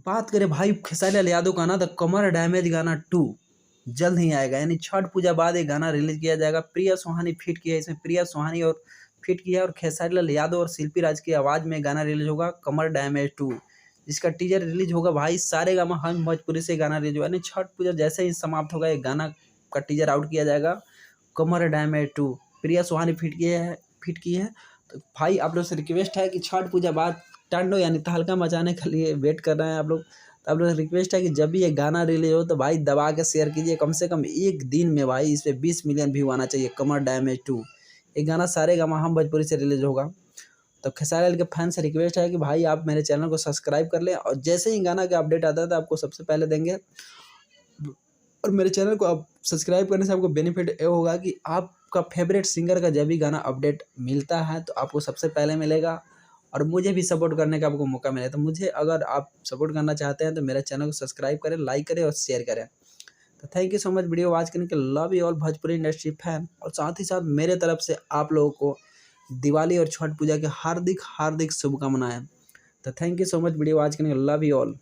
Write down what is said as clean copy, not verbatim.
बात करें भाई खेसारी लाल यादव का ना, तो कमर डैमेज गाना 2 जल्द ही आएगा, यानी छठ पूजा बाद एक गाना रिलीज किया जाएगा। प्रिया सुहानी फिट किया है इसमें, प्रिया सुहानी और फिट किया है, और खेसारी लाल यादव और शिल्पी राज की आवाज में गाना रिलीज होगा कमर डैमेज 2, जिसका टीजर रिलीज होगा भाई सारेगामा हम भोजपुरी से गाना रिलीज होगा। यानी छठ पूजा जैसे ही समाप्त होगा एक गाना का टीजर आउट किया जाएगा कमर डैमेज 2, प्रिया सुहानी फिट की है। तो भाई आप लोग से रिक्वेस्ट है कि छठ पूजा बाद टांडो यानी तहलका मचाने के लिए वेट कर रहे हैं आप लोग, तो आप लोग रिक्वेस्ट है कि जब भी ये गाना रिलीज हो तो भाई दबा के शेयर कीजिए। कम से कम एक दिन में भाई इस पे 20 मिलियन व्यू आना चाहिए। कमर डैमेज 2 ये गाना सारेगामा हम भोजपुरी से रिलीज होगा। तो खेसारी लाल के फैन से रिक्वेस्ट है कि भाई आप मेरे चैनल को सब्सक्राइब कर लें, और जैसे ही गाना का अपडेट आता है तो आपको सबसे पहले देंगे। और मेरे चैनल को आप सब्सक्राइब करने से आपको बेनिफिट ये होगा कि आपका फेवरेट सिंगर का जब भी गाना अपडेट मिलता है तो आपको सबसे पहले मिलेगा, और मुझे भी सपोर्ट करने का आपको मौका मिले। तो मुझे अगर आप सपोर्ट करना चाहते हैं तो मेरे चैनल को सब्सक्राइब करें, लाइक करें और शेयर करें। तो thank you so much video watch करने के लिए। Love you all Bhojpuri industry fan, और साथ ही साथ मेरे तरफ से आप लोगों को दिवाली और छठ पूजा की हार्दिक हार्दिक शुभकामनाएं। तो thank you so much video watch करने के लिए। Love you all.